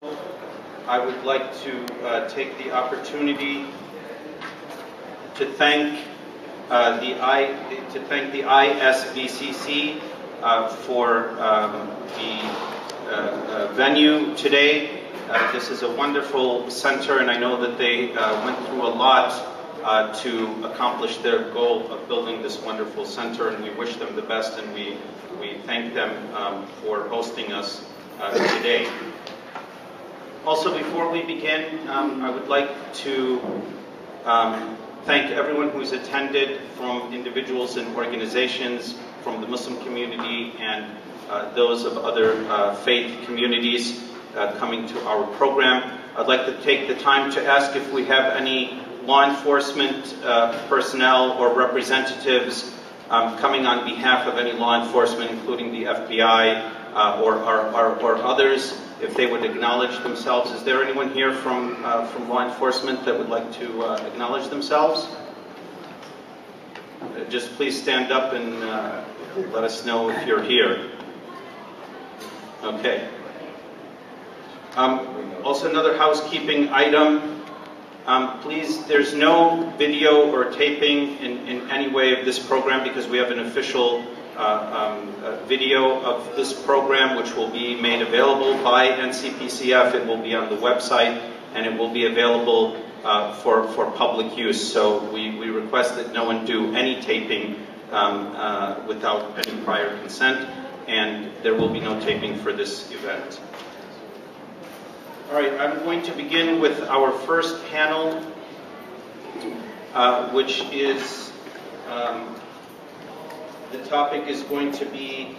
I would like to take the opportunity to thank the ISVCC for the venue today. This is a wonderful center, and I know that they went through a lot to accomplish their goal of building this wonderful center, and we wish them the best, and we thank them for hosting us today. Also, before we begin, I would like to thank everyone who's attended, from individuals and organizations, from the Muslim community, and those of other faith communities coming to our program. I'd like to take the time to ask if we have any law enforcement personnel or representatives coming on behalf of any law enforcement, including the FBI or others, if they would acknowledge themselves. Is there anyone here from law enforcement that would like to acknowledge themselves? Just please stand up and let us know if you're here. Okay. Also, another housekeeping item. Please, there's no video or taping in any way of this program, because we have an official video of this program, which will be made available by NCPCF. It will be on the website, and it will be available for public use. So we request that no one do any taping without any prior consent, and there will be no taping for this event. All right, I'm going to begin with our first panel, which is, the topic is going to be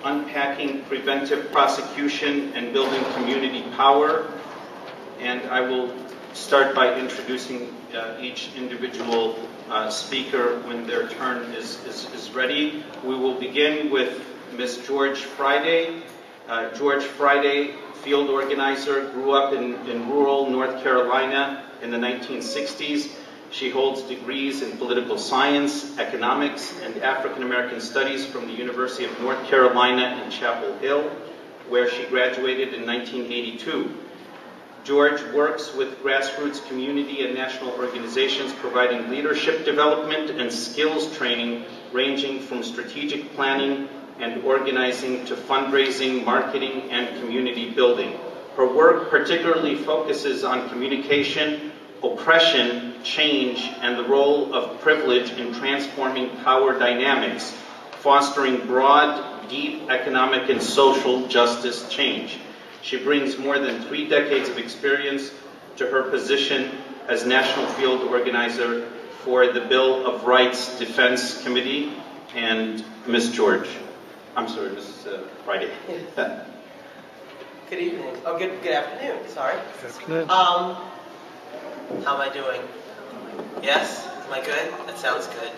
Unpacking Preventive Prosecution and Building Community Power. And I will start by introducing each individual speaker when their turn is ready. We will begin with Ms. George Friday. George Friday, field organizer, grew up in rural North Carolina in the 1960s. She holds degrees in political science, economics, and African American studies from the University of North Carolina in Chapel Hill, where she graduated in 1982. George works with grassroots community and national organizations, providing leadership development and skills training ranging from strategic planning and organizing to fundraising, marketing, and community building. Her work particularly focuses on communication, oppression, change, and the role of privilege in transforming power dynamics, fostering broad, deep economic and social justice change. She brings more than 3 decades of experience to her position as National Field Organizer for the Bill of Rights Defense Committee. And Ms. George. I'm sorry, Ms. Friday. Good evening. Oh, good afternoon. Sorry. How am I doing? Yes? Am I good? That sounds good.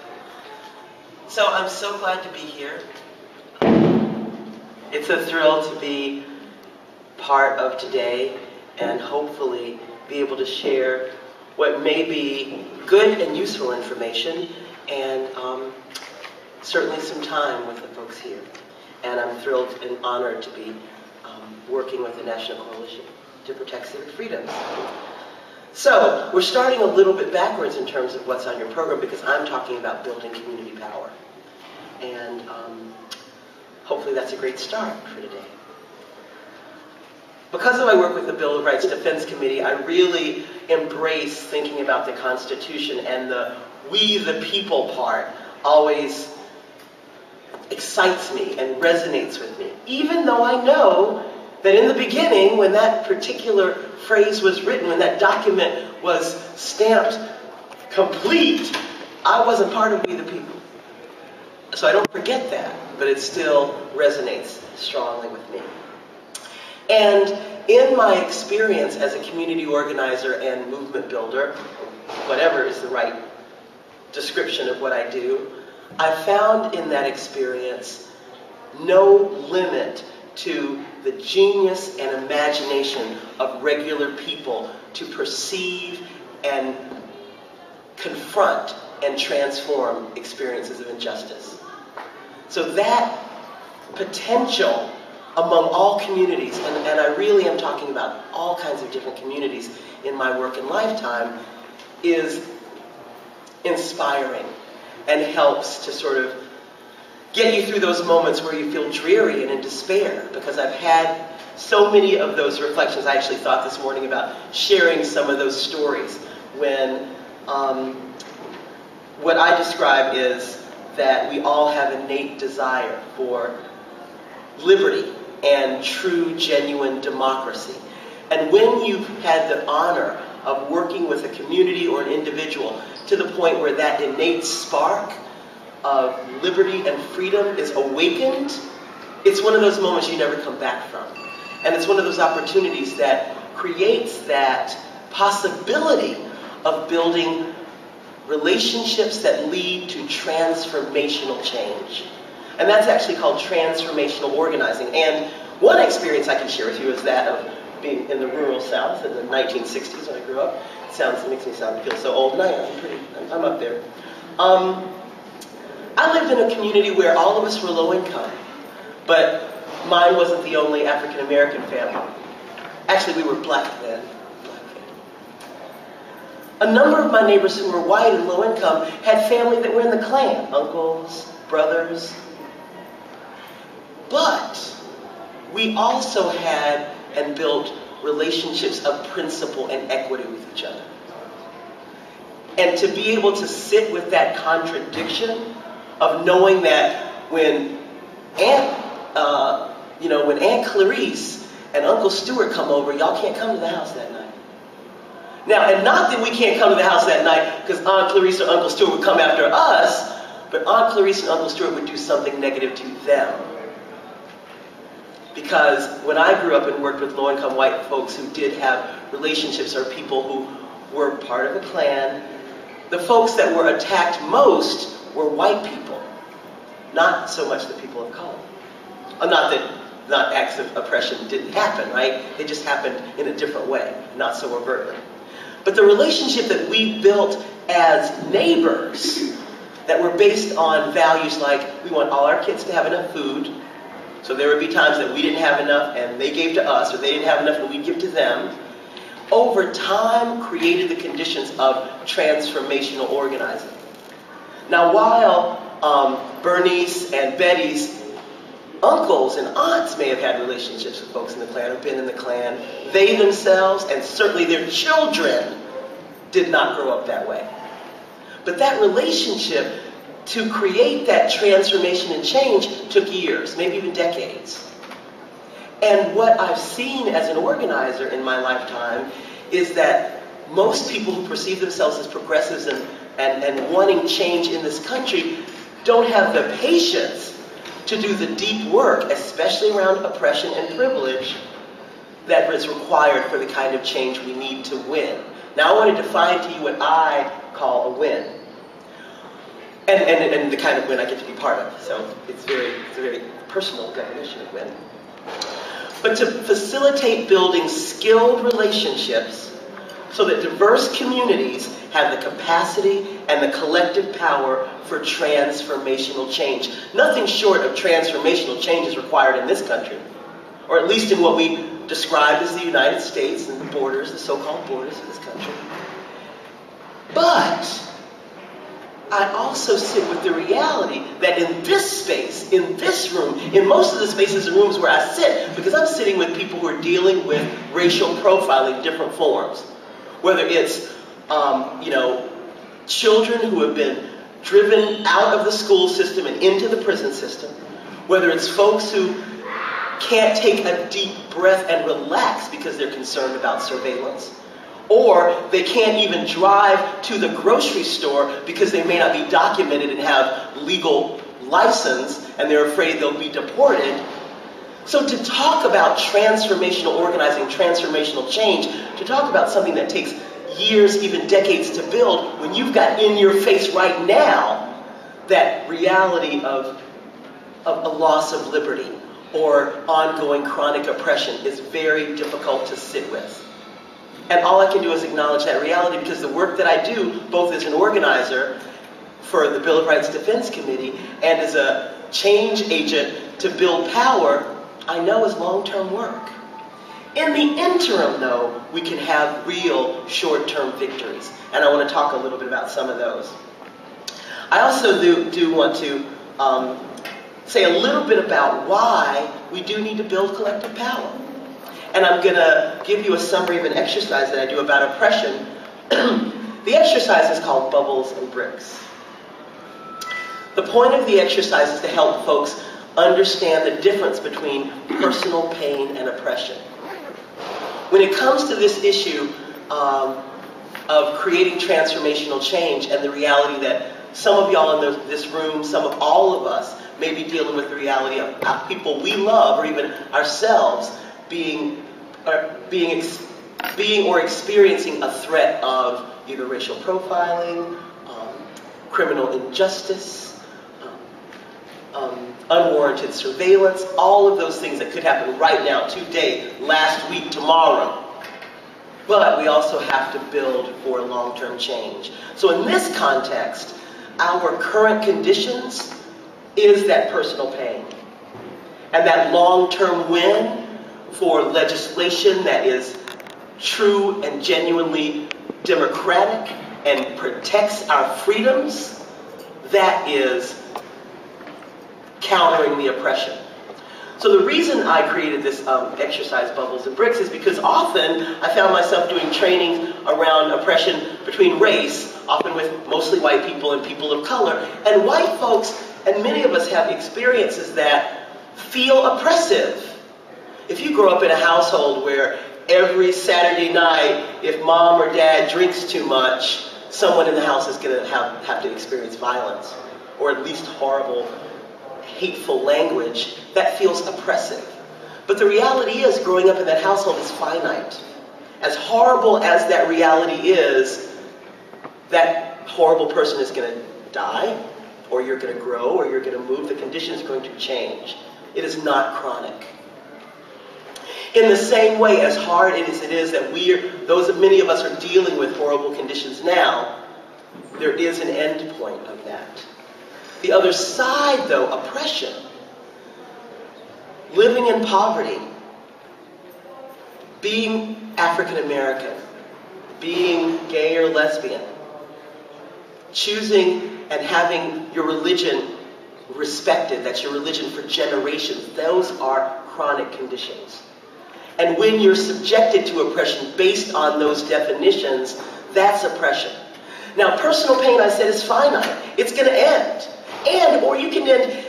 So I'm so glad to be here. It's a thrill to be part of today and hopefully be able to share what may be good and useful information, and certainly some time with the folks here. And I'm thrilled and honored to be working with the National Coalition to Protect Civic Freedoms. So, we're starting a little bit backwards in terms of what's on your program, because I'm talking about building community power. And hopefully that's a great start for today. Because of my work with the Bill of Rights Defense Committee, I really embrace thinking about the Constitution, and the we the people part always excites me and resonates with me. Even though I know that in the beginning, when that particular phrase was written, when that document was stamped complete, I wasn't part of we the people. So I don't forget that, but it still resonates strongly with me. And in my experience as a community organizer and movement builder, whatever is the right description of what I do, I found in that experience no limit to the genius and imagination of regular people to perceive and confront and transform experiences of injustice. So that potential among all communities, and I really am talking about all kinds of different communities in my work and lifetime, is inspiring and helps to sort of get you through those moments where you feel dreary and in despair, because I've had so many of those reflections. I actually thought this morning about sharing some of those stories when what I describe is that we all have innate desire for liberty and true, genuine democracy. And when you've had the honor of working with a community or an individual to the point where that innate spark of liberty and freedom is awakened, it's one of those moments you never come back from. And it's one of those opportunities that creates that possibility of building relationships that lead to transformational change. And that's actually called transformational organizing. And one experience I can share with you is that of being in the rural South in the 1960s when I grew up. It makes me feel so old, and I am. I'm up there. I lived in a community where all of us were low income, but mine wasn't the only African American family. Actually, we were black then. A number of my neighbors who were white and low income had family that were in the Klan, uncles, brothers. But we also had and built relationships of principle and equity with each other. And to be able to sit with that contradiction of knowing that when Aunt Clarice and Uncle Stewart come over, y'all can't come to the house that night. Now, and not that we can't come to the house that night because Aunt Clarice or Uncle Stewart would come after us, but Aunt Clarice and Uncle Stewart would do something negative to them. Because when I grew up and worked with low-income white folks who did have relationships or people who were part of a clan, the folks that were attacked most were white people, not so much the people of color. Not acts of oppression didn't happen, right? They just happened in a different way, not so overtly. But the relationship that we built as neighbors that were based on values like we want all our kids to have enough food, so there would be times that we didn't have enough and they gave to us, or they didn't have enough and we'd give to them, over time created the conditions of transformational organizing. Now, while Bernice and Betty's uncles and aunts may have had relationships with folks in the Klan or been in the Klan, they themselves, and certainly their children, did not grow up that way. But that relationship, to create that transformation and change, took years, maybe even decades. And what I've seen as an organizer in my lifetime is that most people who perceive themselves as progressives and wanting change in this country don't have the patience to do the deep work, especially around oppression and privilege, that is required for the kind of change we need to win. Now I want to define to you what I call a win. And the kind of win I get to be part of. So it's a very personal definition of win. But to facilitate building skilled relationships so that diverse communities have the capacity and the collective power for transformational change. Nothing short of transformational change is required in this country, or at least in what we describe as the United States and the borders, the so-called borders of this country. But I also sit with the reality that in this space, in this room, in most of the spaces and rooms where I sit, because I'm sitting with people who are dealing with racial profiling in different forms, whether it's children who have been driven out of the school system and into the prison system, whether it's folks who can't take a deep breath and relax because they're concerned about surveillance, or they can't even drive to the grocery store because they may not be documented and have legal license and they're afraid they'll be deported. So to talk about transformational organizing, transformational change, to talk about something that takes years, even decades to build, when you've got in your face right now that reality of a loss of liberty or ongoing chronic oppression is very difficult to sit with. And all I can do is acknowledge that reality, because the work that I do, both as an organizer for the Bill of Rights Defense Committee and as a change agent to build power, I know is long-term work. In the interim, though, we can have real short-term victories. And I want to talk a little bit about some of those. I also do want to say a little bit about why we do need to build collective power. And I'm going to give you a summary of an exercise that I do about oppression. The exercise is called Bubbles and Bricks. The point of the exercise is to help folks understand the difference between personal pain and oppression. When it comes to this issue of creating transformational change and the reality that some of y'all in this room, some of all of us, may be dealing with the reality of people we love or even ourselves being or experiencing a threat of either racial profiling, criminal injustice, unwarranted surveillance, all of those things that could happen right now, today, last week, tomorrow. But we also have to build for long-term change. So in this context, our current conditions is that personal pain. And that long-term win for legislation that is true and genuinely democratic and protects our freedoms, that is countering the oppression. So the reason I created this exercise, Bubbles and Bricks, is because often I found myself doing training around oppression between race, often with mostly white people and people of color. And white folks, and many of us have experiences that feel oppressive. If you grow up in a household where every Saturday night, if mom or dad drinks too much, someone in the house is going to have to experience violence, or at least horrible, hateful language, that feels oppressive. But the reality is, growing up in that household is finite. As horrible as that reality is, that horrible person is going to die, or you're going to grow, or you're going to move. The condition is going to change. It is not chronic. In the same way, as hard as it is that many of us are dealing with horrible conditions now, there is an end point of that. The other side, though, oppression, living in poverty, being African American, being gay or lesbian, choosing and having your religion respected, that's your religion for generations, those are chronic conditions. And when you're subjected to oppression based on those definitions, that's oppression. Now, personal pain, I said, is finite. It's going to end. Or you can end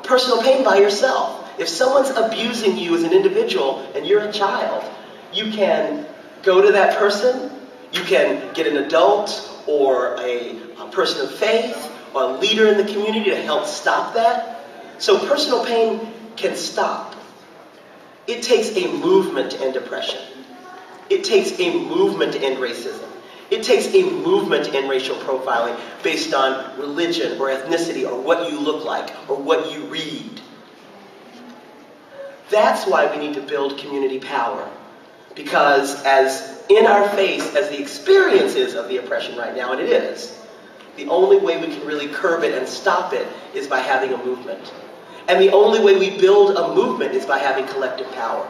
personal pain by yourself. If someone's abusing you as an individual and you're a child, you can go to that person, you can get an adult or a person of faith or a leader in the community to help stop that. So personal pain can stop. It takes a movement to end oppression. It takes a movement to end racism. It takes a movement to end racial profiling based on religion or ethnicity or what you look like or what you read. That's why we need to build community power. Because as in our face as the experience is of the oppression right now, and it is, the only way we can really curb it and stop it is by having a movement. And the only way we build a movement is by having collective power.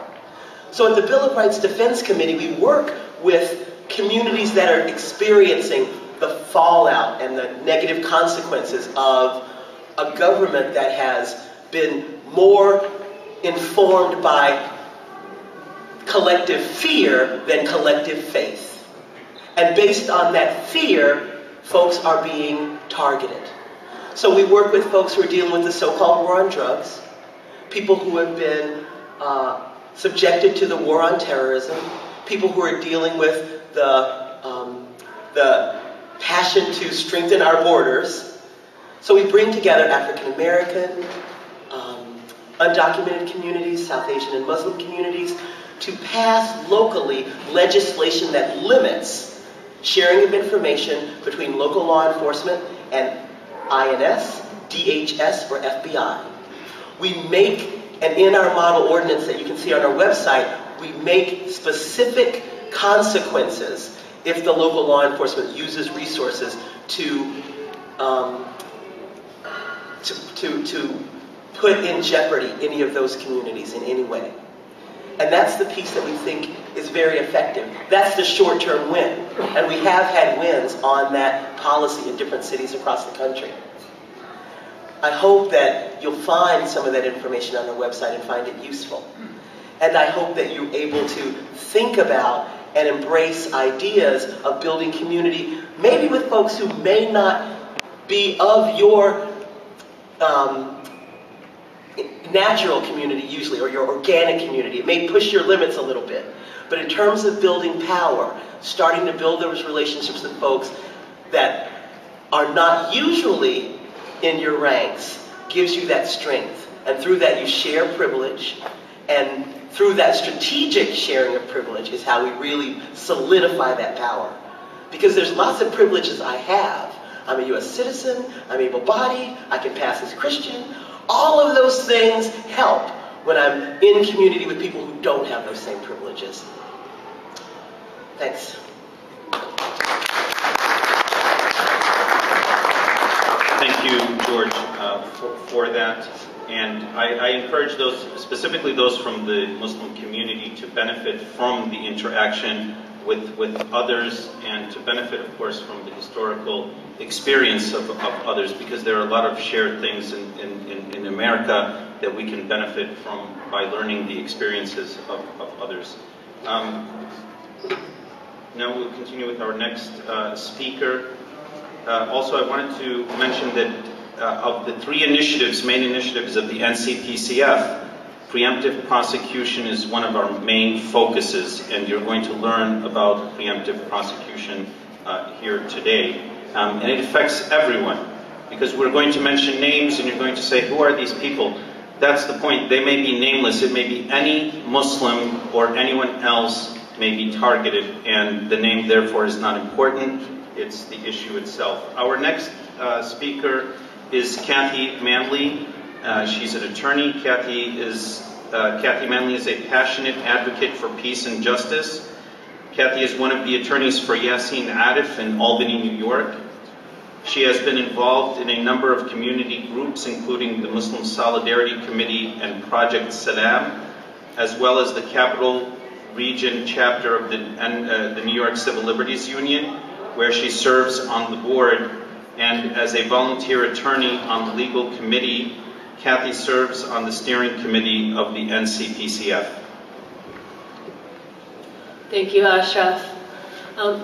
So at the Bill of Rights Defense Committee, we work with communities that are experiencing the fallout and the negative consequences of a government that has been more informed by collective fear than collective faith. And based on that fear, folks are being targeted. So we work with folks who are dealing with the so-called war on drugs, people who have been subjected to the war on terrorism, people who are dealing with the passion to strengthen our borders. So we bring together African American, undocumented communities, South Asian and Muslim communities, to pass locally legislation that limits sharing of information between local law enforcement and INS, DHS, or FBI. We make, and in our model ordinance that you can see on our website, we make specific consequences if the local law enforcement uses resources to put in jeopardy any of those communities in any way. And that's the piece that we think is very effective. That's the short-term win. And we have had wins on that policy in different cities across the country. I hope that you'll find some of that information on the website and find it useful. And I hope that you're able to think about and embrace ideas of building community, maybe with folks who may not be of your natural community usually, or your organic community. It may push your limits a little bit. But in terms of building power, starting to build those relationships with folks that are not usually in your ranks, gives you that strength. And through that you share privilege, and through that strategic sharing of privilege is how we really solidify that power. Because there's lots of privileges I have. I'm a U.S. citizen, I'm able-bodied, I can pass as Christian. All of those things help when I'm in community with people who don't have those same privileges. Thanks. Thank you, George, for that. And I encourage those, specifically those from the Muslim community, to benefit from the interaction with others, and to benefit, of course, from the historical experience of others, because there are a lot of shared things in America that we can benefit from by learning the experiences of others. Now we'll continue with our next speaker. Also, I wanted to mention that of the three initiatives, main initiatives of the NCPCF, preemptive prosecution is one of our main focuses, and you're going to learn about preemptive prosecution here today. And it affects everyone, because we're going to mention names and you're going to say, who are these people? That's the point. They may be nameless. It may be any Muslim or anyone else may be targeted, and the name therefore is not important. It's the issue itself. Our next speaker is Kathy Manley. She's an attorney. Kathy Manley is a passionate advocate for peace and justice. Kathy is one of the attorneys for Yassin Arif in Albany, New York. She has been involved in a number of community groups, including the Muslim Solidarity Committee and Project Salam, as well as the Capital Region chapter of the New York Civil Liberties Union, where she serves on the board. And as a volunteer attorney on the legal committee, Kathy serves on the steering committee of the NCPCF. Thank you, Ashraf.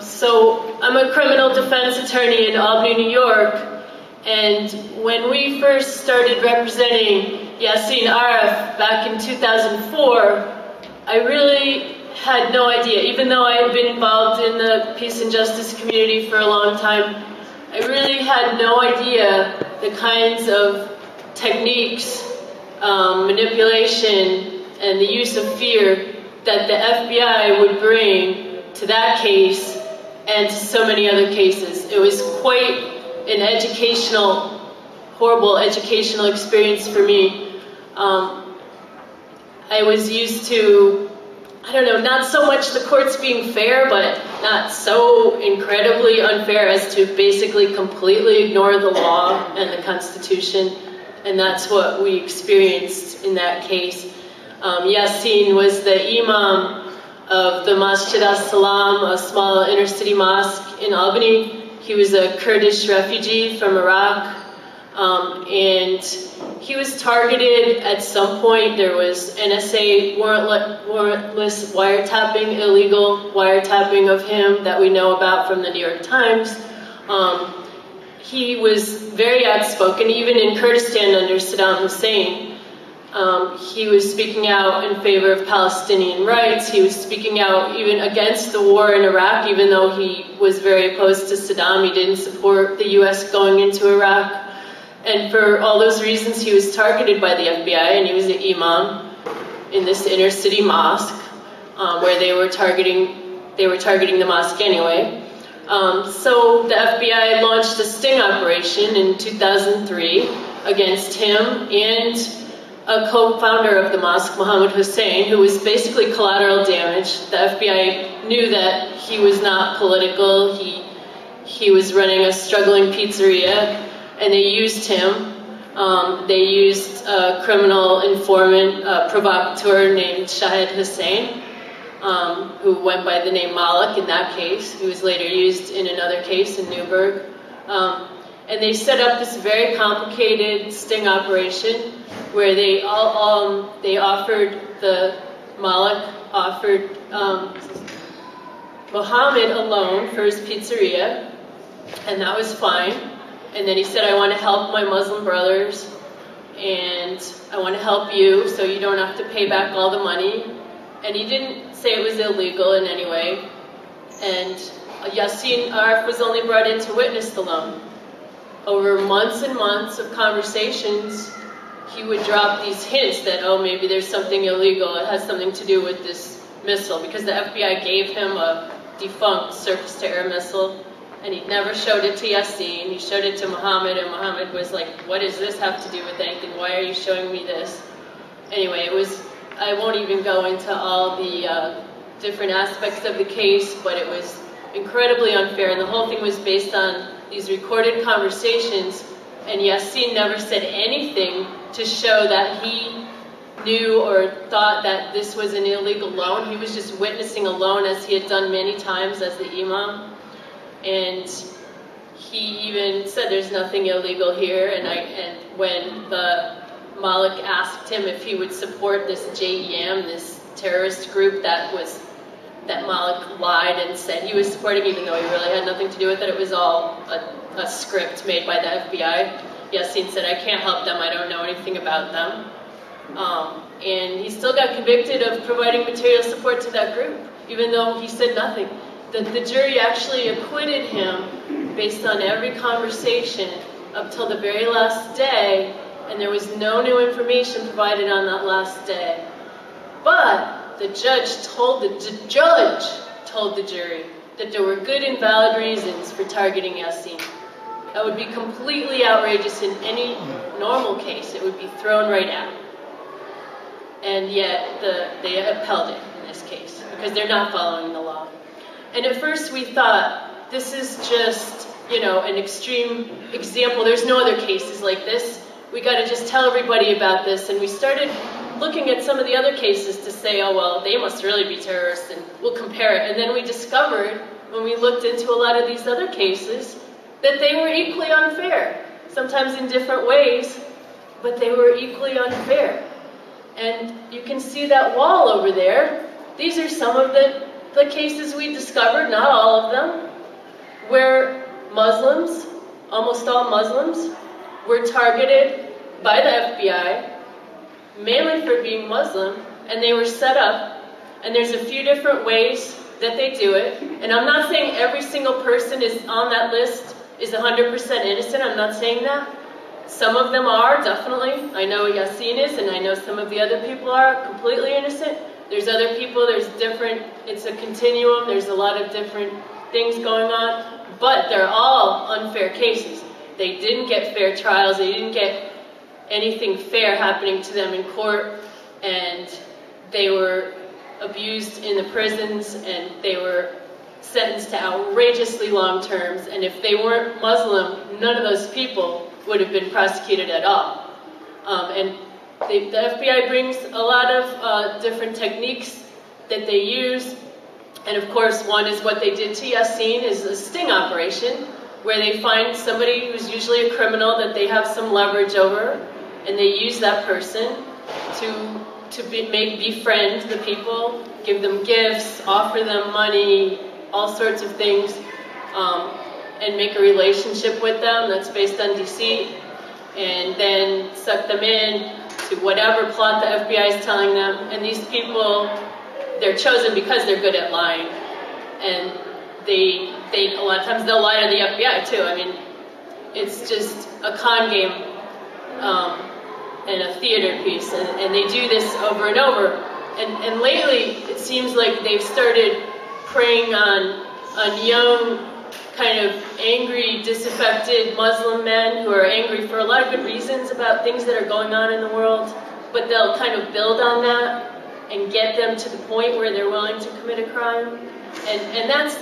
So I'm a criminal defense attorney in Albany, New York, and when we first started representing Yassin Arif back in 2004, I really had no idea. Even though I had been involved in the peace and justice community for a long time, I really had no idea the kinds of techniques, manipulation, and the use of fear that the FBI would bring to that case and to so many other cases. It was quite an horrible educational experience for me. I was used to, I don't know, not so much the courts being fair, but not so incredibly unfair as to basically completely ignore the law and the Constitution. And that's what we experienced in that case. Yassin was the imam of the Masjid as-Salam, a small inner-city mosque in Albany. He was a Kurdish refugee from Iraq, and he was targeted at some point. There was NSA warrantless wiretapping, illegal wiretapping of him that we know about from the New York Times. He was very outspoken, even in Kurdistan under Saddam Hussein. He was speaking out in favor of Palestinian rights. He was speaking out even against the war in Iraq, even though he was very opposed to Saddam. He didn't support the U.S. going into Iraq. And for all those reasons, he was targeted by the FBI, and he was the imam in this inner city mosque, where they were targeting the mosque anyway. So the FBI launched a sting operation in 2003 against him and a co-founder of the mosque, Mohammed Hussein, who was basically collateral damage. The FBI knew that he was not political. He was running a struggling pizzeria, and they used him They used a criminal informant, provocateur named Shahed Hussein, who went by the name Malik in that case. He was later used in another case in Newburgh. And they set up this very complicated sting operation where they offered Malik offered Mohammed a loan for his pizzeria, and that was fine. And then he said, I want to help my Muslim brothers, and I want to help you so you don't have to pay back all the money. And he didn't say it was illegal in any way. And Yassin Arif was only brought in to witness the loan. Over months and months of conversations, he would drop these hints that, oh, maybe there's something illegal. It has something to do with this missile, because the FBI gave him a defunct surface-to-air missile, and he never showed it to Yassin. He showed it to Muhammad, and Muhammad was like, what does this have to do with anything? Why are you showing me this? Anyway, I won't even go into all the different aspects of the case, but it was incredibly unfair, and the whole thing was based on these recorded conversations, and Yassin never said anything to show that he knew or thought that this was an illegal loan. He was just witnessing a loan, as he had done many times as the imam. And he even said there's nothing illegal here. And when the Malik asked him if he would support this JEM, this terrorist group that Malik lied and said he was supporting, even though he really had nothing to do with it, it was all a script made by the FBI. Yassin said, I can't help them, I don't know anything about them. And he still got convicted of providing material support to that group, even though he said nothing. The jury actually acquitted him based on every conversation up till the very last day, and there was no new information provided on that last day. But the judge told the jury that there were good and valid reasons for targeting Yassin. That would be completely outrageous in any normal case. It would be thrown right out. And yet they upheld it in this case because they're not following the law. And at first we thought, this is just, an extreme example. There's no other cases like this. We got to just tell everybody about this. And we started looking at some of the other cases to say, oh, well, they must really be terrorists, and we'll compare it. And then we discovered, when we looked into a lot of these other cases, that they were equally unfair, sometimes in different ways, but they were equally unfair. And you can see that wall over there. These are some of the cases we discovered, not all of them, where Muslims, almost all Muslims, were targeted by the FBI, mainly for being Muslim, and they were set up, and there's a few different ways that they do it. And I'm not saying every single person is on that list is 100% innocent, I'm not saying that. Some of them are, definitely. I know Yassin is, and I know some of the other people are completely innocent. There's other people, there's different, it's a continuum, there's a lot of different things going on, but they're all unfair cases. They didn't get fair trials, they didn't get anything fair happening to them in court, and they were abused in the prisons, and they were sentenced to outrageously long terms, and if they weren't Muslim, none of those people would have been prosecuted at all. And the FBI brings a lot of different techniques that they use, and of course one is what they did to Yassin, is a sting operation, where they find somebody who's usually a criminal that they have some leverage over, and they use that person to befriend the people, give them gifts, offer them money, all sorts of things, and make a relationship with them that's based on deceit, and then suck them in to whatever plot the FBI is telling them. And these people, they're chosen because they're good at lying, and they a lot of times they'll lie to the FBI too. I mean, it's just a con game and a theater piece, and they do this over and over. And lately, it seems like they've started preying on young, kind of angry, disaffected Muslim men who are angry for a lot of good reasons about things that are going on in the world, but they'll kind of build on that and get them to the point where they're willing to commit a crime. And that's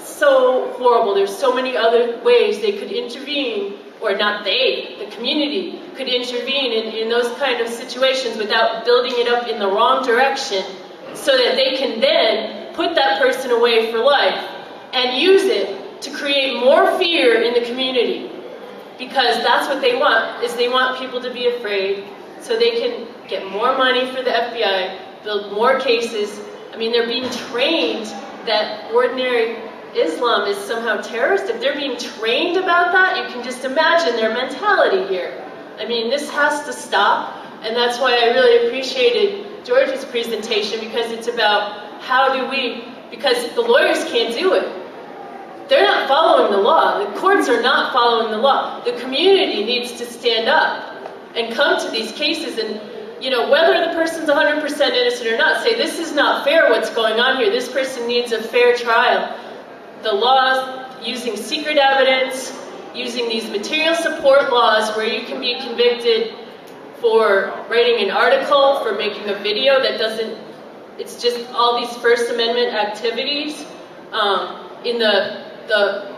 so horrible. There's so many other ways they could intervene, or not they, the community could intervene in those kind of situations without building it up in the wrong direction, so that they can then put that person away for life and use it to create more fear in the community. Because that's what they want, is they want people to be afraid so they can get more money for the FBI, build more cases. I mean, they're being trained that ordinary Islam is somehow terrorist. If they're being trained about that, you can just imagine their mentality here. I mean, this has to stop, and that's why I really appreciated George's presentation, because it's about how do we, because the lawyers can't do it. They're not following the law. The courts are not following the law. The community needs to stand up and come to these cases and, you know, whether the person's 100% innocent or not, say this is not fair what's going on here. This person needs a fair trial. The laws, using secret evidence, using these material support laws where you can be convicted for writing an article, for making a video that doesn't, it's just all these First Amendment activities. In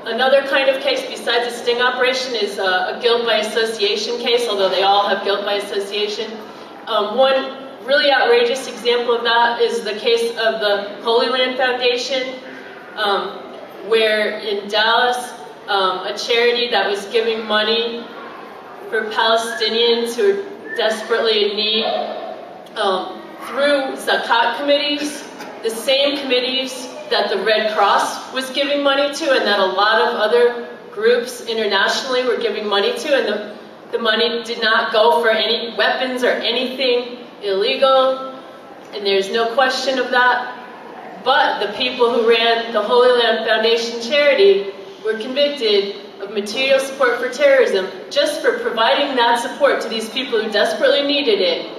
another kind of case besides a sting operation is a guilt by association case, although they all have guilt by association. One really outrageous example of that is the case of the Holy Land Foundation, where in Dallas, a charity that was giving money for Palestinians who are desperately in need through zakat committees, the same committees that the Red Cross was giving money to and that a lot of other groups internationally were giving money to, and the money did not go for any weapons or anything illegal, and there's no question of that. But the people who ran the Holy Land Foundation charity were convicted of material support for terrorism just for providing that support to these people who desperately needed it,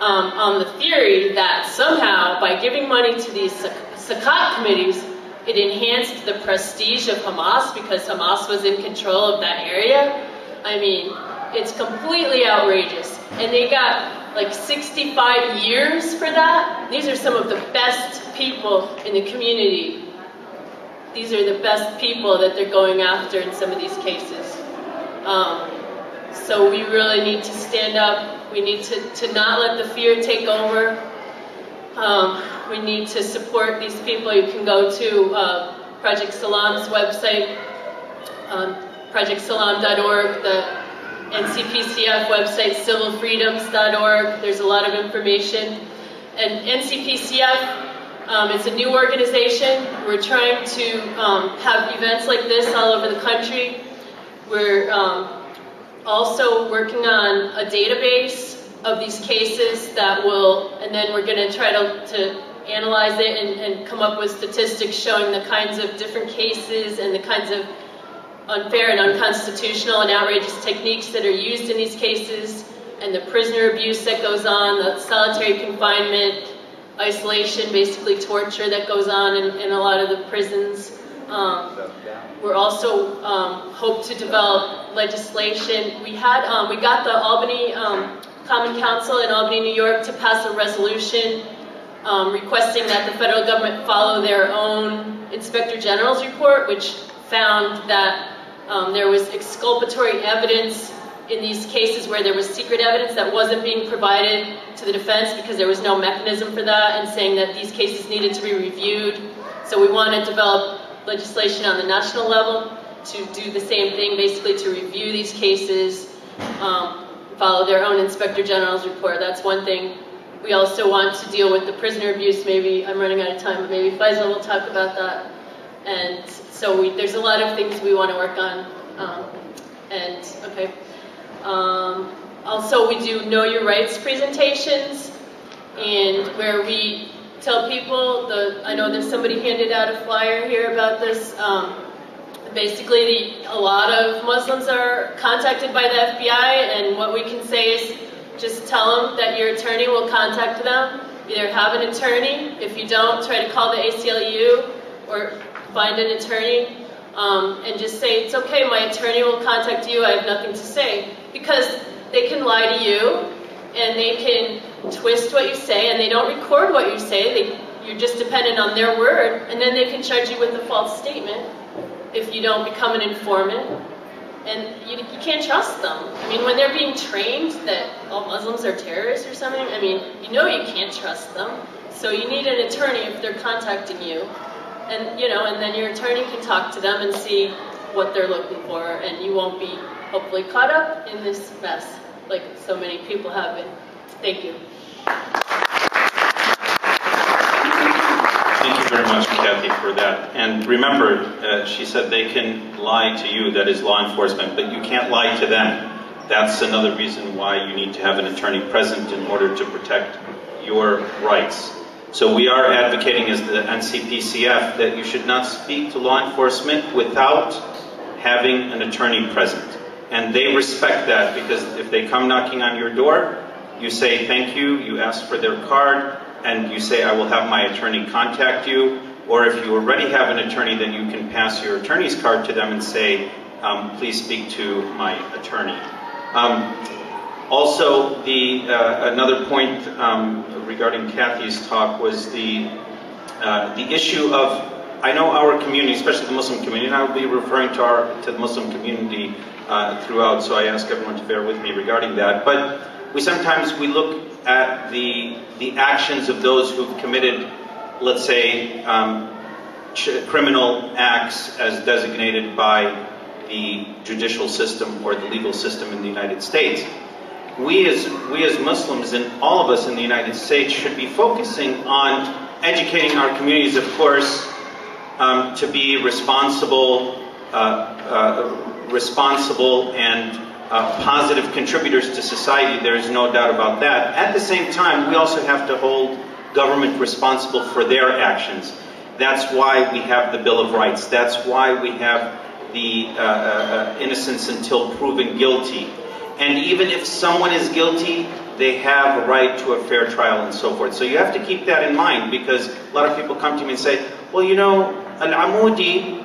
on the theory that somehow by giving money to these zakat committees, it enhanced the prestige of Hamas because Hamas was in control of that area. I mean, it's completely outrageous. And they got like 65 years for that. These are some of the best people in the community. These are the best people that they're going after in some of these cases. So we really need to stand up. We need to not let the fear take over. We need to support these people. You can go to Project Salam's website, projectsalam.org, the NCPCF website, civilfreedoms.org. There's a lot of information. And NCPCF, it's a new organization. We're trying to have events like this all over the country. We're also working on a database of these cases that will, and then we're going to try to analyze it and come up with statistics showing the kinds of different cases and the kinds of unfair and unconstitutional and outrageous techniques that are used in these cases, and the prisoner abuse that goes on, the solitary confinement, isolation, basically torture that goes on in a lot of the prisons. We're also hope to develop legislation. We got the Albany Common Council in Albany, New York, to pass a resolution requesting that the federal government follow their own Inspector General's report, which found that there was exculpatory evidence in these cases where there was secret evidence that wasn't being provided to the defense because there was no mechanism for that, and saying that these cases needed to be reviewed. So we want to develop legislation on the national level to do the same thing, basically to review these cases, follow their own Inspector General's report. That's one thing. We also want to deal with the prisoner abuse. Maybe I'm running out of time, but maybe Faisal will talk about that. And so there's a lot of things we want to work on. Also, we do Know Your Rights presentations, and where we tell people, I know there's somebody handed out a flyer here about this. Basically, a lot of Muslims are contacted by the FBI, and what we can say is just tell them that your attorney will contact them. Either have an attorney. If you don't, try to call the ACLU or find an attorney, and just say, it's okay, my attorney will contact you, I have nothing to say. Because they can lie to you, and they can twist what you say, and they don't record what you say. you're just dependent on their word, and then they can charge you with a false statement if you don't become an informant. And you can't trust them. I mean, when they're being trained that all Muslims are terrorists or something, I mean, you know you can't trust them. So you need an attorney if they're contacting you. And, you know, and then your attorney can talk to them and see what they're looking for, and you won't be hopefully caught up in this mess like so many people have been. Thank you. Thank you very much, Kathy, for that. And remember, she said they can lie to you, that is law enforcement, but you can't lie to them. That's another reason why you need to have an attorney present in order to protect your rights. So we are advocating as the NCPCF that you should not speak to law enforcement without having an attorney present. And they respect that, because if they come knocking on your door, you say thank you, you ask for their card, and you say I will have my attorney contact you. Or if you already have an attorney, then you can pass your attorney's card to them and say, please speak to my attorney. Also, another point regarding Kathy's talk was the issue of, I know our community, especially the Muslim community, and I will be referring to the Muslim community throughout, so I ask everyone to bear with me regarding that. But we sometimes look at the actions of those who've committed, let's say, criminal acts as designated by the judicial system or the legal system in the United States. We as Muslims, and all of us in the United States, should be focusing on educating our communities, of course, to be responsible and positive contributors to society. There is no doubt about that. At the same time, we also have to hold government responsible for their actions. That's why we have the Bill of Rights. That's why we have the innocence until proven guilty. And even if someone is guilty, they have a right to a fair trial and so forth. So you have to keep that in mind, because a lot of people come to me and say, well, you know, Al-Amoudi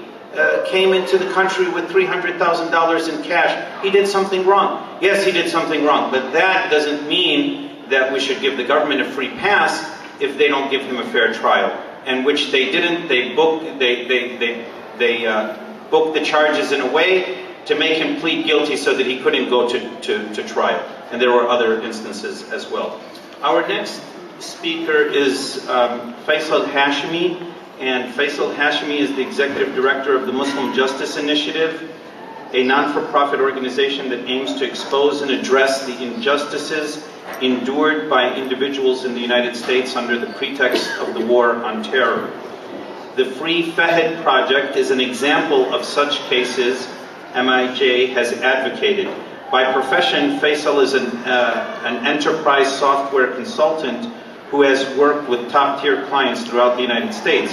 came into the country with $300,000 in cash. He did something wrong. Yes, he did something wrong, but that doesn't mean that we should give the government a free pass if they don't give him a fair trial. And which they didn't. They booked the charges in a way to make him plead guilty so that he couldn't go to trial. And there were other instances as well. Our next speaker is Faisal Hashmi. And Faisal Hashmi is the Executive Director of the Muslim Justice Initiative, a non-for-profit organization that aims to expose and address the injustices endured by individuals in the United States under the pretext of the war on terror. The Free Fahd Project is an example of such cases MIJ has advocated. By profession, Faisal is an enterprise software consultant who has worked with top-tier clients throughout the United States.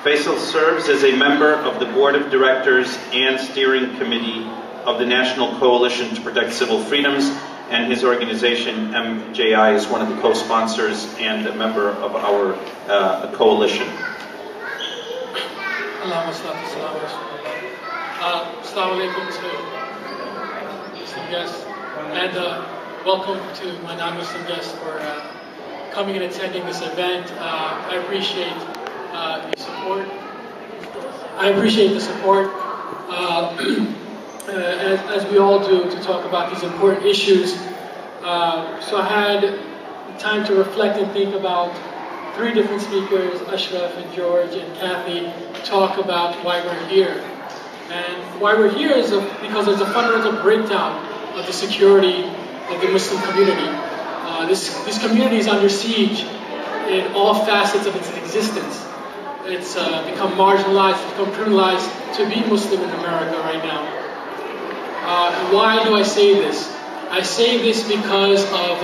Faisal serves as a member of the Board of Directors and Steering Committee of the National Coalition to Protect Civil Freedoms, and his organization, MJI, is one of the co-sponsors and a member of our coalition. Assalamu alaikum to Muslim guests, and welcome to my non-Muslim guests for coming and attending this event. I appreciate the support. As we all do, to talk about these important issues. So I had time to reflect and think about three different speakers, Ashraf and George and Kathy, talk about why we're here. And why we're here is because there's a fundamental breakdown of the security of the Muslim community. This community is under siege in all facets of its existence. It's become marginalized, it's become criminalized to be Muslim in America right now. Why do I say this? I say this because of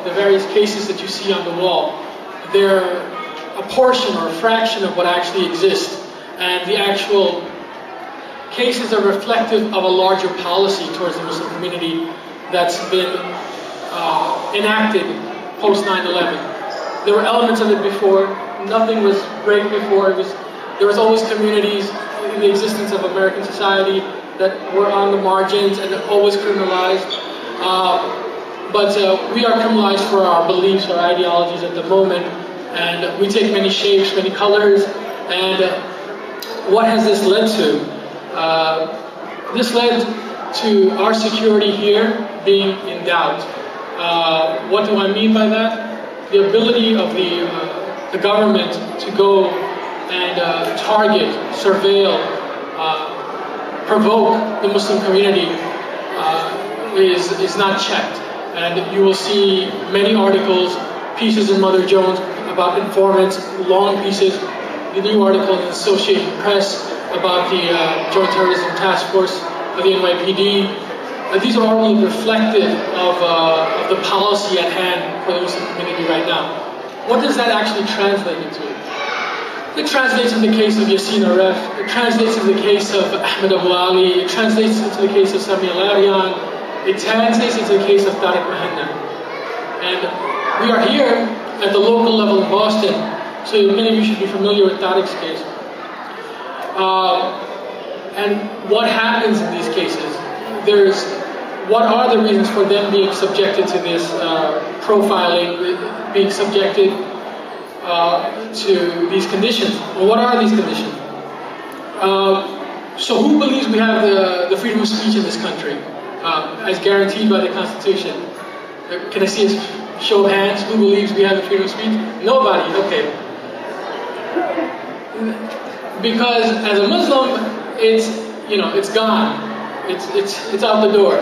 the various cases that you see on the wall. They're a portion or a fraction of what actually exists, and the actual cases are reflective of a larger policy towards the Muslim community that's been enacted post 9/11. There were elements of it before. Nothing was great before. There was always communities in the existence of American society that were on the margins and always criminalized. But we are criminalized for our beliefs, our ideologies at the moment, And we take many shapes, many colors, and what has this led to? This led to our security here being in doubt. What do I mean by that? The ability of the government to go and target, surveil, provoke the Muslim community is not checked. And you will see many articles, pieces in Mother Jones about informants, long pieces, the new article in the Associated Press about the Joint Terrorism Task Force of the NYPD. These are all reflective of the policy at hand for the Muslim community right now. What does that actually translate into? It translates in the case of Yassin Aref, it translates in the case of Ahmed Abu Ali, it translates into the case of Sami Al-Arian, it translates into the case of Tariq Mahanna. And we are here at the local level in Boston, so many of you should be familiar with Tariq's case. And what happens in these cases? What are the reasons for them being subjected to this profiling, being subjected to these conditions? Well, what are these conditions? So who believes we have the freedom of speech in this country, as guaranteed by the Constitution? Can I see a show of hands? Who believes we have the freedom of speech? Nobody. Okay. Because as a Muslim, it's gone. It's out the door.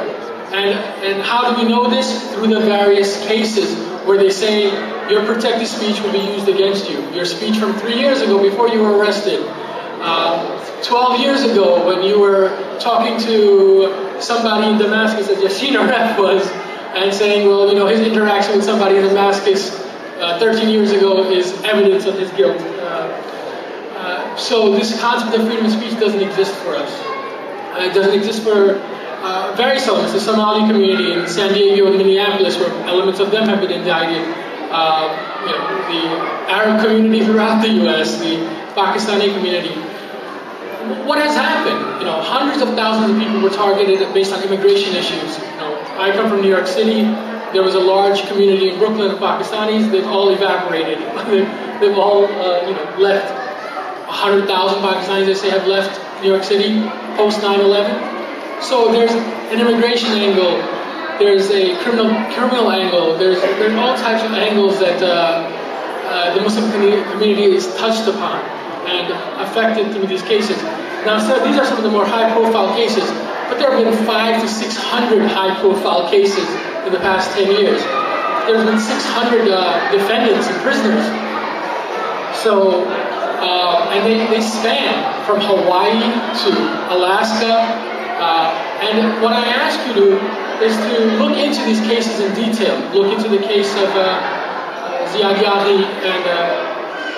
And how do we know this? Through the various cases where they say your protected speech will be used against you. Your speech from 3 years ago before you were arrested. 12 years ago when you were talking to somebody in Damascus, as Yassin Aref was, and saying, well, his interaction with somebody in Damascus 13 years ago is evidence of his guilt. So this concept of freedom of speech doesn't exist for us. It doesn't exist for various elements. The Somali community in San Diego and Minneapolis, where elements of them have been indicted. The Arab community throughout the U.S., the Pakistani community. What has happened? Hundreds of thousands of people were targeted based on immigration issues. I come from New York City. There was a large community in Brooklyn of Pakistanis. They've all evaporated. They've all left. 100,000 Pakistanis, they say, have left New York City post 9/11. So there's an immigration angle. There's a criminal angle. There's all types of angles that the Muslim community is touched upon and affected through these cases. Now, so these are some of the more high-profile cases, but there have been 500 to 600 high-profile cases in the past 10 years. There's been 600 defendants and prisoners. So, and they span from Hawaii to Alaska. And what I ask you to do is to look into these cases in detail. Look into the case of Ziad Yaghi and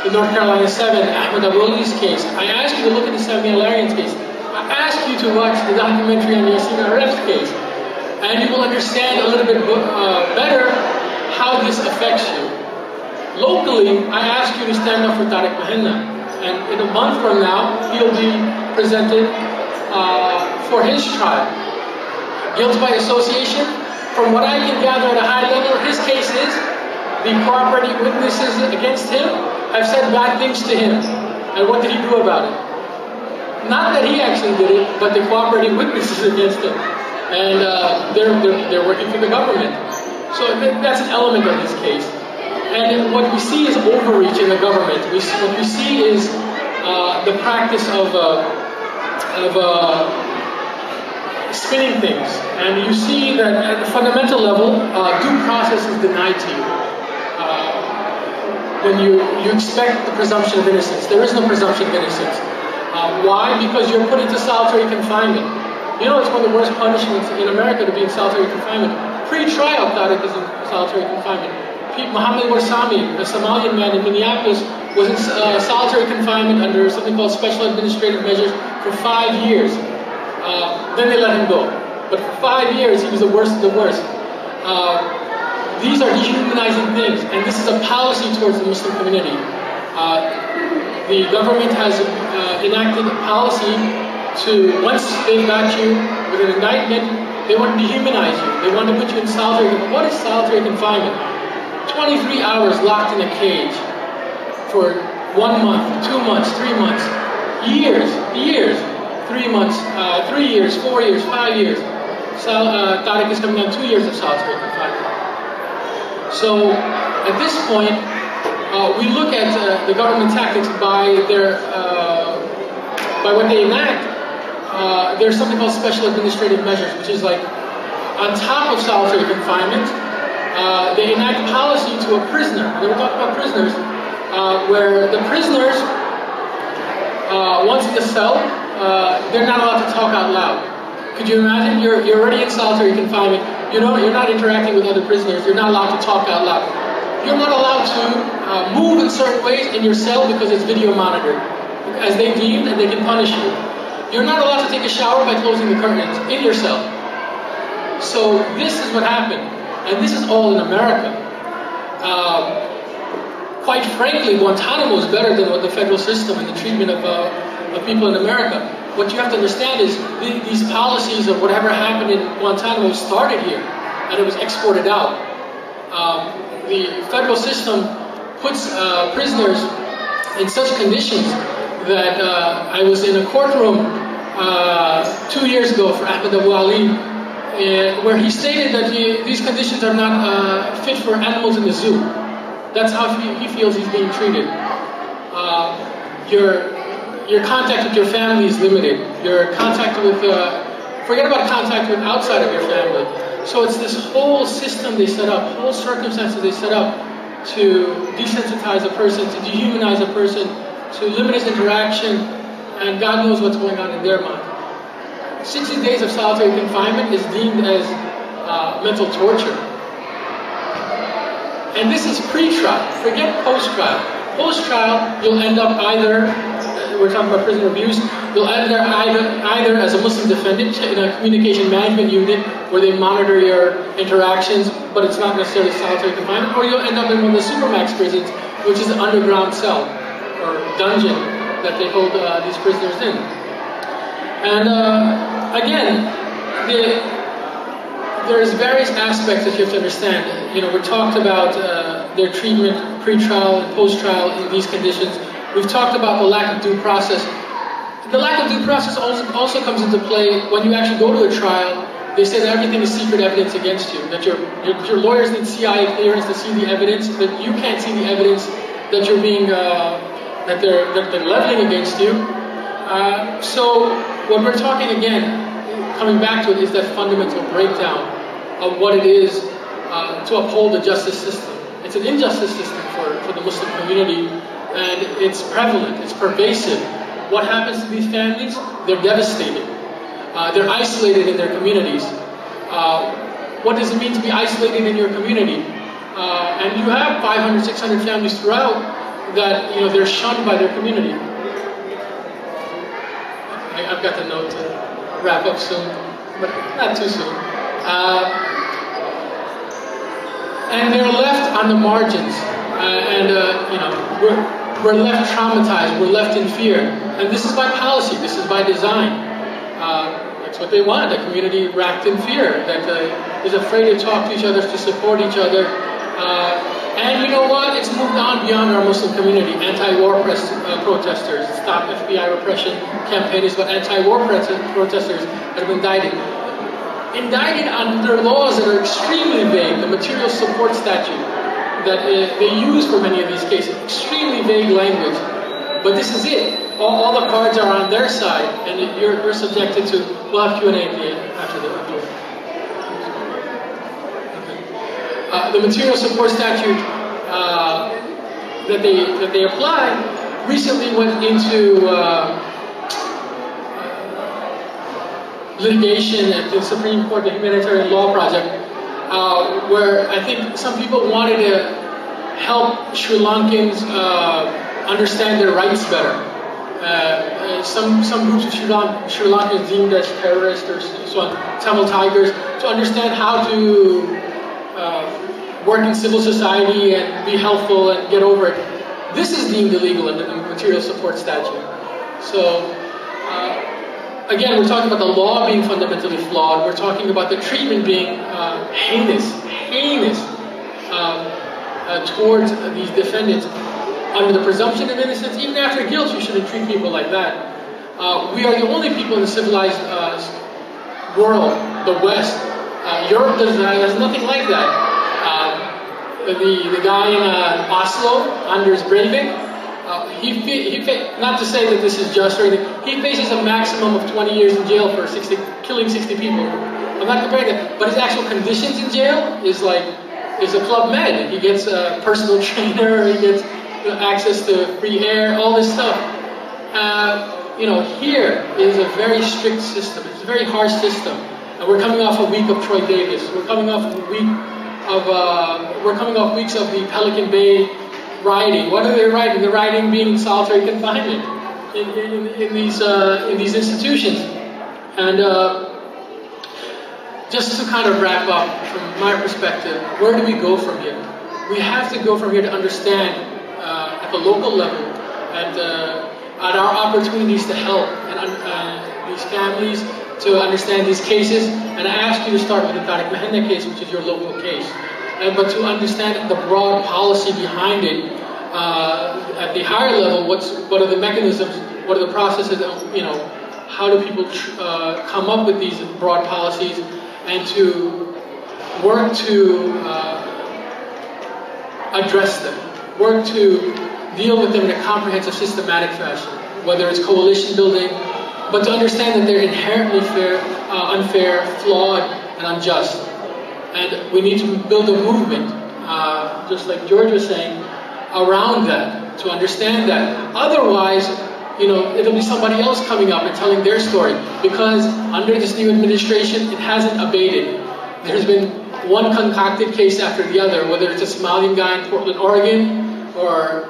the North Carolina 7, Ahmed Abu Ali's case. I ask you to look at the Sami Al-Arian's case. I ask you to watch the documentary on Yassin Aref's case. And you will understand a little bit better how this affects you. Locally, I ask you to stand up for Tariq Mahanna. And in a month from now, he'll be presented for his trial. Guilt by association, from what I can gather at a high level, his case is the cooperating witnesses against him have said bad things to him. And what did he do about it? Not that he actually did it, but the cooperating witnesses against him. And they're working for the government. So that's an element of this case. And what we see is overreach in the government. What we see is the practice of spinning things. And you see that at the fundamental level, due process is denied to you. When you expect the presumption of innocence. There is no presumption of innocence. Why? Because you're put into solitary confinement. It's one of the worst punishments in America to be in solitary confinement. Pre-trial, Tariq is in solitary confinement. Mohammed Warsami, a Somalian man in Minneapolis, was in solitary confinement under something called special administrative measures for 5 years. Then they let him go. But for 5 years, he was the worst of the worst. These are dehumanizing things, and this is a policy towards the Muslim community. The government has enacted a policy to, once they've got you with an indictment, they want to dehumanize you. They want to put you in solitary confinement. What is solitary confinement? 23 hours locked in a cage. for 1 month, 2 months, 3 months, years, 3 months, 3 years, 4 years, 5 years. Tariq is coming on 2 years of solitary confinement. So at this point, we look at the government tactics by what they enact. There's something called special administrative measures, which is like on top of solitary confinement, they enact policy to a prisoner. They were talking about prisoners, where the prisoners, once in the cell, they're not allowed to talk out loud. Could you imagine? You're already in solitary confinement. You're not interacting with other prisoners. You're not allowed to talk out loud. You're not allowed to move in certain ways in your cell because it's video monitored, as they deem, and they can punish you. You're not allowed to take a shower by closing the curtains in your cell. So this is what happened, and this is all in America. Quite frankly, Guantanamo is better than what the federal system and the treatment of people in America. What you have to understand is these policies of whatever happened in Guantanamo started here, and it was exported out. The federal system puts prisoners in such conditions that I was in a courtroom 2 years ago for Ahmed Abu Ali, where he stated that these conditions are not fit for animals in the zoo. That's how he feels he's being treated. Your contact with your family is limited. Your contact with, forget about contact with outside of your family. So it's this whole system they set up, whole circumstances they set up to desensitize a person, to dehumanize a person, to limit his interaction, and God knows what's going on in their mind. 60 days of solitary confinement is deemed as mental torture. And this is pre-trial. Forget post-trial. Post-trial, you'll end up either, we're talking about prisoner abuse, you'll end up either as a Muslim defendant in a communication management unit where they monitor your interactions, but it's not necessarily solitary confinement, or you'll end up in one of the supermax prisons, which is an underground cell or dungeon that they hold these prisoners in. And again, there's various aspects that you have to understand. We talked about their treatment pre-trial and post-trial in these conditions. We've talked about the lack of due process. The lack of due process also comes into play when you actually go to a trial. They say that everything is secret evidence against you, that your lawyers need CIA clearance to see the evidence, that you can't see the evidence that you're being, that they're leveling against you. So what we're talking again, coming back to it, is that fundamental breakdown of what it is to uphold the justice system. It's an injustice system for the Muslim community, and it's prevalent, it's pervasive. What happens to these families? They're devastated. They're isolated in their communities. What does it mean to be isolated in your community? And you have 500, 600 families throughout that they're shunned by their community. I've got the note to wrap up soon, but not too soon. And they're left on the margins, we're left traumatized, we're left in fear. And this is by policy, this is by design. That's what they want, a community wrapped in fear, that is afraid to talk to each other, to support each other. And you know what? It's moved on beyond our Muslim community. Anti-war protesters, Stop FBI Repression campaigners, but anti-war protesters that have been indicted under laws that are extremely vague, the material support statute that they use for many of these cases, extremely vague language. But this is it. All the cards are on their side, and you're subjected to, we'll have Q&A after the the material support statute that they applied recently went into litigation at the Supreme Court, the Humanitarian Law Project, where I think some people wanted to help Sri Lankans understand their rights better. Some groups of Sri Lankans deemed as terrorists or so on, Tamil Tigers, to understand how to work in civil society and be helpful and get over it. This is deemed illegal in the material support statute. So, again, we're talking about the law being fundamentally flawed. We're talking about the treatment being heinous towards these defendants. under the presumption of innocence, even after guilt, you shouldn't treat people like that. We are the only people in the civilized world, the West. Europe has nothing like that. The guy in Oslo, Anders Breivik, not to say that this is just or anything, he faces a maximum of 20 years in jail for killing 60 people. I'm not comparing that, but his actual conditions in jail is a Club Med. He gets a personal trainer, he gets access to free air, all this stuff. Here is a very strict system. It's a very harsh system. And we're coming off a week of Troy Davis. We're coming off weeks of the Pelican Bay rioting. What are they rioting? They're rioting being in solitary confinement in these institutions. And just to kind of wrap up, from my perspective, where do we go from here? We have to go from here to understand at the local level and at our opportunities to help and these families to understand these cases. And I ask you to start with the Tariq Mahenna case, which is your local case. But to understand the broad policy behind it, at the higher level, what are the mechanisms, what are the processes, how do people come up with these broad policies, and to work to address them, work to deal with them in a comprehensive, systematic fashion, whether it's coalition building, but to understand that they're inherently unfair, flawed, and unjust. And we need to build a movement, just like George was saying, around that, to understand that. Otherwise, it'll be somebody else coming up and telling their story, because under this new administration, it hasn't abated. There's been one concocted case after the other, whether it's a Somalian guy in Portland, Oregon, or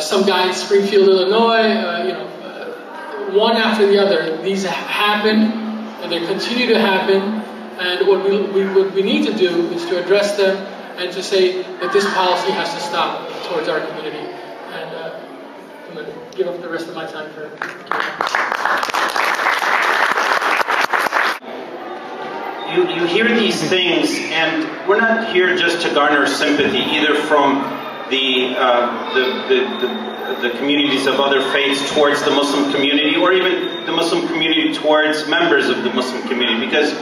some guy in Springfield, Illinois, one after the other. These happen, and they continue to happen, and what we need to do is to address them and to say that this policy has to stop towards our community. And I'm going to give up the rest of my time for You hear these things, and we're not here just to garner sympathy, either from the communities of other faiths towards the Muslim community, or even the Muslim community towards members of the Muslim community, because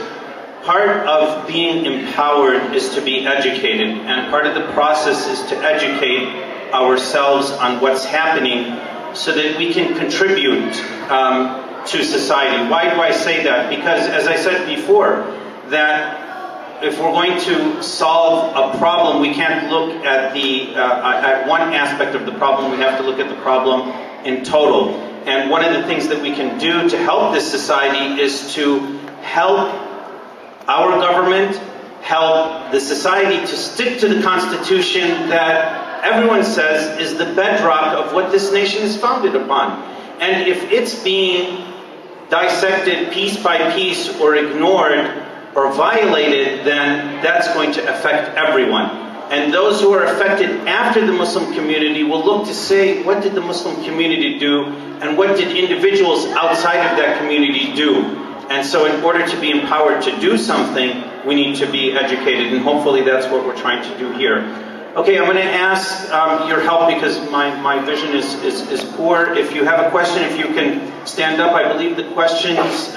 part of being empowered is to be educated, and part of the process is to educate ourselves on what's happening so that we can contribute to society. Why do I say that? Because, as I said before, that if we're going to solve a problem, we can't look at at one aspect of the problem. We have to look at the problem in total. And one of the things that we can do to help this society is to help our government, help the society to stick to the Constitution that everyone says is the bedrock of what this nation is founded upon. And if it's being dissected piece by piece or ignored or violated, then that's going to affect everyone. And those who are affected after the Muslim community will look to say, what did the Muslim community do, and what did individuals outside of that community do? And so in order to be empowered to do something, we need to be educated, and hopefully that's what we're trying to do here. Okay, I'm going to ask your help because my vision is poor. If you have a question, if you can stand up. I believe the questions,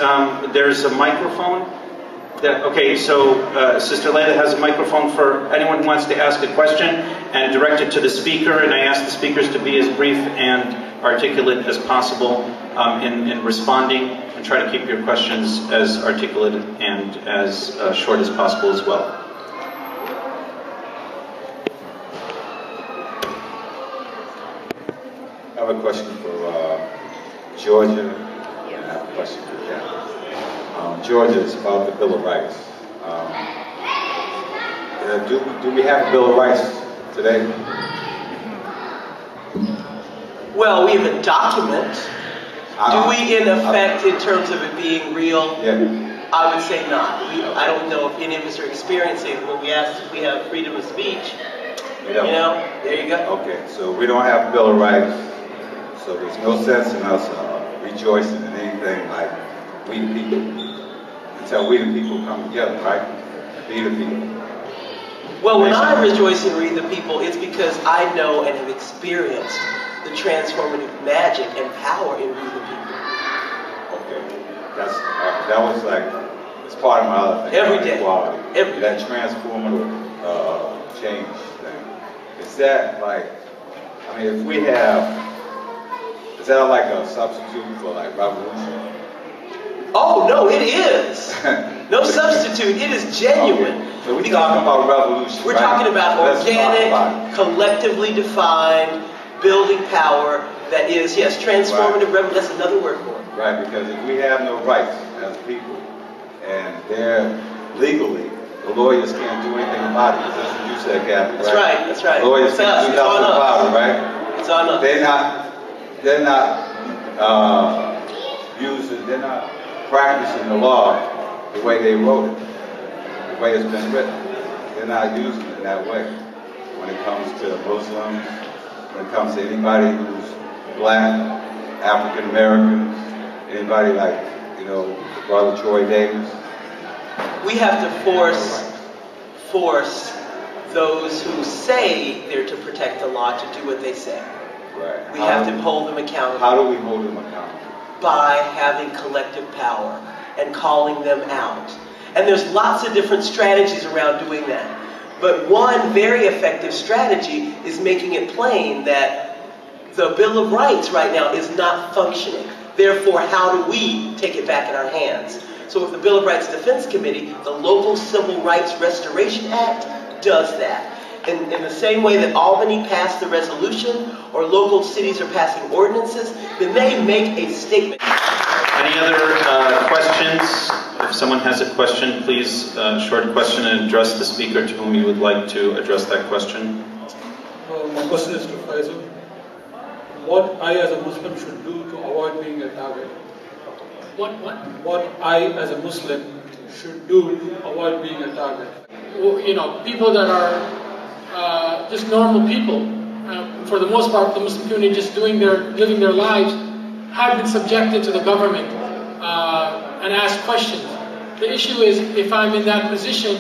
there's a microphone. Okay, so Sister Layla has a microphone for anyone who wants to ask a question and direct it to the speaker. And I ask the speakers to be as brief and articulate as possible in responding, and try to keep your questions as articulate and as short as possible as well. I have a question for Georgia, and I have a question for Kathy. Georgia is about the Bill of Rights. Do we have a Bill of Rights today? Well, we have a document. Do we, in effect, in terms of it being real? Yeah. I would say not. I don't know if any of us are experiencing when we ask if we have freedom of speech. There you go. Okay, so we don't have a Bill of Rights, so there's no sense in us rejoicing in anything like we the people, until we the people come together, right? Be the people. Well, when I rejoice in We the People, it's because I know and have experienced the transformative magic and power in We the People. Okay, that was like, it's part of my other thing. Every day. Equality. Every that transformative change thing. Is that like, I mean, if we have, is that like a substitute for like revolution? Oh, no, it is. No substitute. It is genuine. Okay. So we're talking about revolution. We're right? talking about organic, collectively defined, building power that is, yes, transformative revolution. That's another word for it. Right, because if we have no rights as people, and they're legally, the lawyers can't do anything about it. That's what you said, Kathy, right? That's right, that's right. Lawyers can't do nothing about it, right? It's on us. They're not practicing the law the way they wrote it, the way it's been written. They're not using it in that way. When it comes to Muslims, when it comes to anybody who's black, African Americans, anybody like, Brother Troy Davis. We have to force those who say they're to protect the law to do what they say. Right. We have to hold them accountable. How do we hold them accountable? By having collective power and calling them out. And there's lots of different strategies around doing that. But one very effective strategy is making it plain that the Bill of Rights right now is not functioning. Therefore, how do we take it back in our hands? So with the Bill of Rights Defense Committee, the Local Civil Rights Restoration Act does that. In the same way that Albany passed the resolution, or local cities are passing ordinances, then they make a statement. Any other questions? If someone has a question, please short question and address the speaker to whom you would like to address that question. My question is to Faisal. What I as a Muslim should do to avoid being a target? What I as a Muslim should do to avoid being a target? Well, people that are just normal people, for the most part, the Muslim community just living their lives, have been subjected to the government and asked questions. The issue is, if I'm in that position,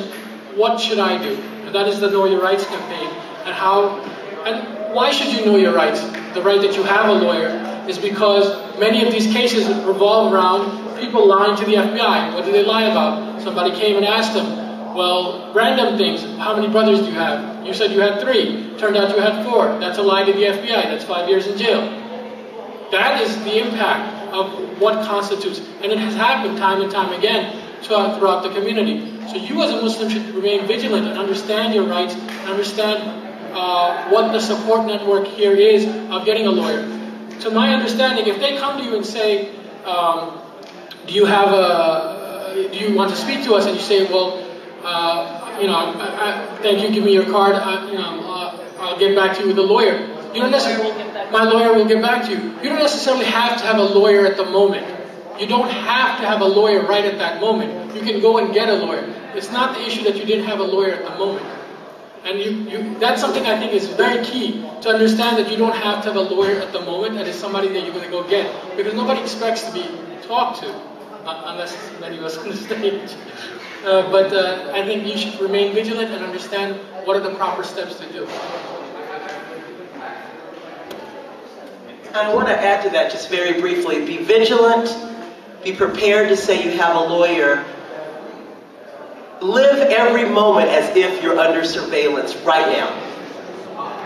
what should I do? And that is the Know Your Rights campaign. And why should you know your rights? The right that you have a lawyer is because many of these cases revolve around people lying to the FBI. What did they lie about? Somebody came and asked them, well, random things. How many brothers do you have? You said you had 3. Turned out you had 4. That's a lie to the FBI. That's 5 years in jail. That is the impact of what constitutes, and it has happened time and time again throughout the community. So you as a Muslim should remain vigilant and understand your rights, and understand what the support network here is of getting a lawyer. To my understanding, if they come to you and say, do you want to speak to us? And you say, well, thank you, give me your card, I'll get back to you with a lawyer. You don't necessarily, my lawyer will get back to you. You don't necessarily have to have a lawyer at the moment. You don't have to have a lawyer right at that moment. You can go and get a lawyer. It's not the issue that you didn't have a lawyer at the moment. And that's something I think is very key, to understand that you don't have to have a lawyer at the moment, and it's somebody that you're going to go get. Because nobody expects to be talked to, unless many of us on the stage. But I think you should remain vigilant and understand what are the proper steps to do. I want to add to that just very briefly. Be vigilant. Be prepared to say you have a lawyer. Live every moment as if you're under surveillance right now.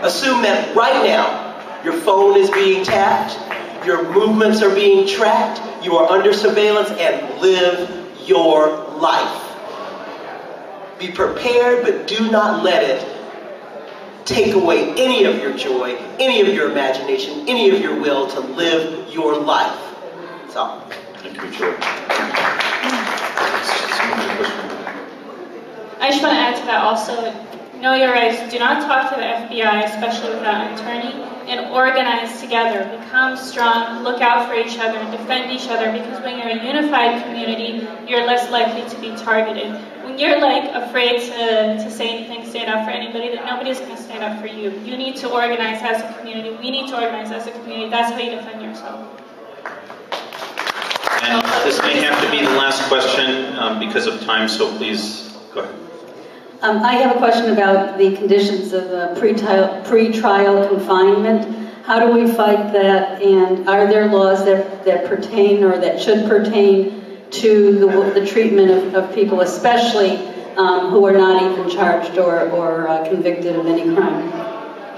Assume that right now your phone is being tapped, your movements are being tracked, you are under surveillance, and live your life. Be prepared, but do not let it take away any of your joy, any of your imagination, any of your will to live your life. That's all. Thank you, Joe. I just want to add to that also, know your rights. Do not talk to the FBI, especially without an attorney, and organize together. Become strong, look out for each other, and defend each other, because when you're a unified community, you're less likely to be targeted. When you're afraid to say anything, stand up for anybody, then nobody's going to stand up for you. You need to organize as a community. We need to organize as a community. That's how you defend yourself. And this may have to be the last question because of time, so please go ahead. I have a question about the conditions of pre-trial confinement. How do we fight that, and are there laws that pertain or that should pertain to the treatment of people, especially who are not even charged or convicted of any crime?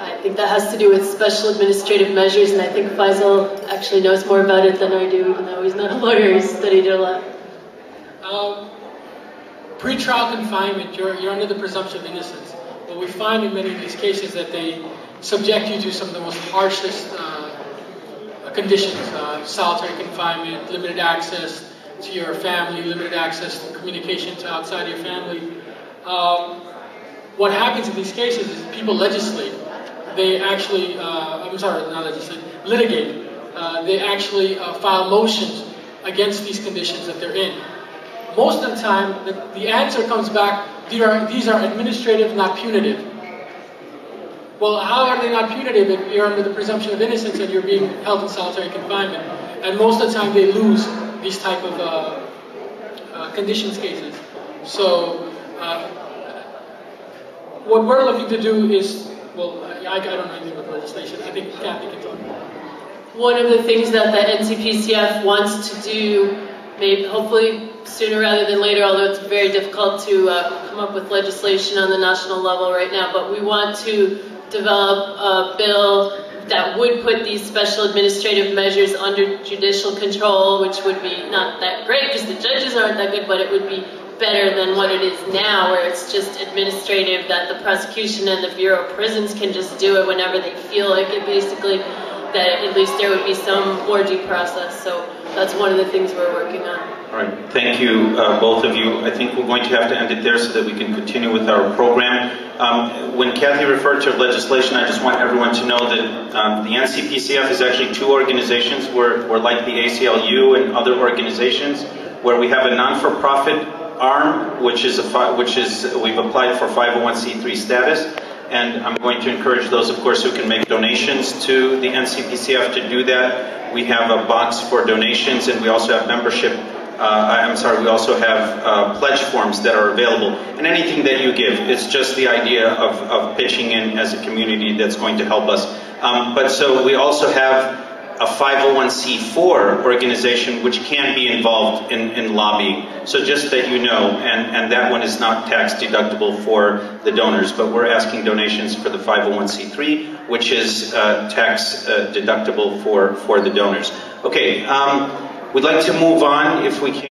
I think that has to do with special administrative measures, and I think Faisal actually knows more about it than I do, even though he's not a lawyer. He's studied it a lot. Pre-trial confinement, you're under the presumption of innocence. What we find in many of these cases that they subject you to some of the most harshest conditions, solitary confinement, limited access to your family, limited access to communication to outside your family. What happens in these cases is people legislate. They actually, litigate. They actually file motions against these conditions that they're in. Most of the time, the answer comes back, these are administrative, not punitive. Well, how are they not punitive if you're under the presumption of innocence and you're being held in solitary confinement? And most of the time they lose these type of conditions cases. So what we're looking to do is, well, I don't know anything about legislation. I think Kathy can talk about it. One of the things that the NCPCF wants to do, maybe hopefully sooner rather than later, although it's very difficult to come up with legislation on the national level right now, but we want to develop a bill that would put these special administrative measures under judicial control, which would be not that great because the judges aren't that good, but it would be better than what it is now, where it's just administrative, that the prosecution and the Bureau of Prisons can just do it whenever they feel like it, basically, that at least there would be some more due process. So that's one of the things we're working on. All right, thank you, both of you. I think we're going to have to end it there so that we can continue with our program. When Kathy referred to legislation, I just want everyone to know that the NCPCF is actually two organizations. We're like the ACLU and other organizations where we have a non-for-profit arm, which is we've applied for 501c3 status. And I'm going to encourage those, of course, who can make donations to the NCPCF to do that. We have a box for donations, and we also have membership. We also have pledge forms that are available. And anything that you give, it's just the idea of pitching in as a community that's going to help us. But so we also have a 501c4 organization which can be involved in lobbying. So just that you know, and that one is not tax deductible for the donors, but we're asking donations for the 501c3, which is tax deductible for the donors. Okay, we'd like to move on if we can.